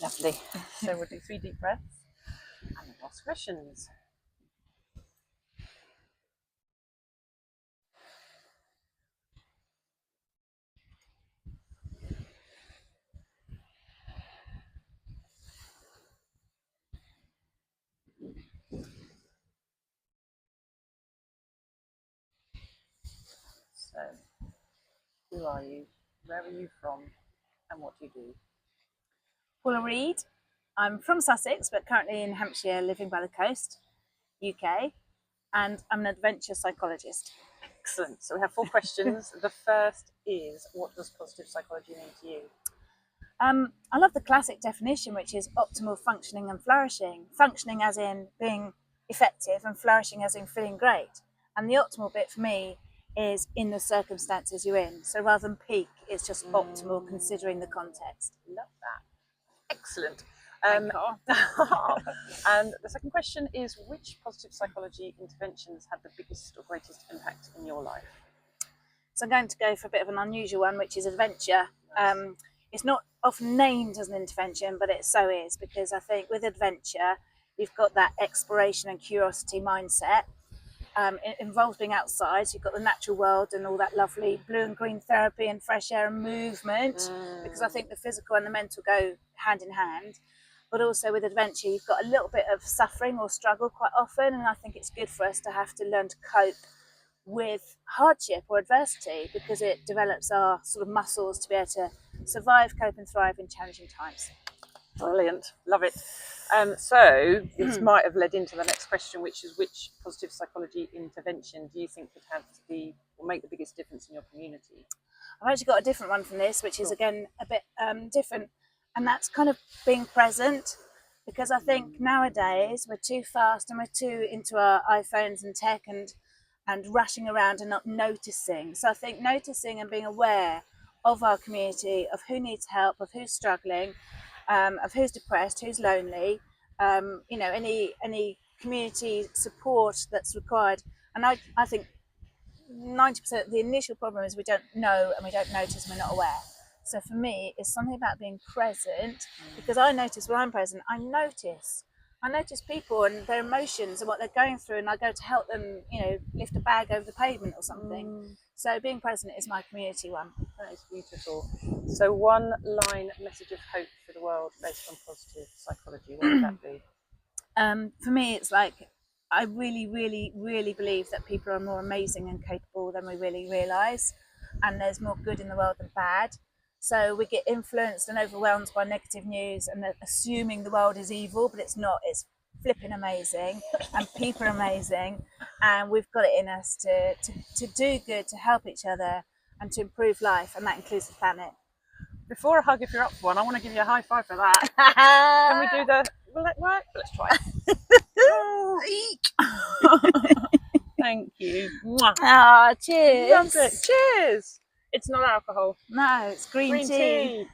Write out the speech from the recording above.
Lovely. So we'll do 3 deep breaths and then ask questions. So, who are you? Where are you from? And what do you do? Paula Reid. I'm from Sussex, but currently in Hampshire, living by the coast, UK, and I'm an adventure psychologist. Excellent. So we have 4 questions. The first is, what does positive psychology mean to you? I love the classic definition, which is optimal functioning and flourishing. Functioning as in being effective and flourishing as in feeling great. And the optimal bit for me is in the circumstances you're in. So rather than peak, it's just optimal considering the context. Love that. Excellent. And the second question is, which positive psychology interventions had the biggest or greatest impact in your life? So I'm going to go for a bit of an unusual one, which is adventure. Nice. It's not often named as an intervention, but it so is, because I think with adventure, you've got that exploration and curiosity mindset. It involves being outside, so you've got the natural world and all that lovely blue and green therapy and fresh air and movement, because I think the physical and the mental go hand in hand. But also with adventure, you've got a little bit of suffering or struggle quite often, and I think it's good for us to have to learn to cope with hardship or adversity, because it develops our sort of muscles to be able to survive, cope and thrive in challenging times. Brilliant, love it. So this might have led into the next question, which is, which positive psychology intervention do you think could have or make the biggest difference in your community? I've actually got a different one from this, which is again a bit different, and that's kind of being present, because I think nowadays we're too fast and we're too into our iPhones and tech and rushing around and not noticing. So I think noticing and being aware of our community, of who needs help, of who's struggling, of who's depressed, who's lonely, any community support that's required. And I think 90% of the initial problem is we don't know and we don't notice and we're not aware. So for me, it's something about being present, because I notice when I'm present, I notice people and their emotions and what they're going through, and I go to help them, lift a bag over the pavement or something. So being present is my community one. That is beautiful. So one line message of hope for the world based on positive psychology, what would that be? For me, it's like, I really, really, really believe that people are more amazing and capable than we really realise, and there's more good in the world than bad. So we get influenced and overwhelmed by negative news and assuming the world is evil, but it's not. It's flipping amazing, and people are amazing, and we've got it in us to do good, to help each other, and to improve life, and that includes the planet. Before a hug, if you're up for one, I want to give you a high five for that. Can we do will it work? Let's try it. Thank you. Ah, cheers. Love it. Cheers. It's not alcohol. No, it's green tea.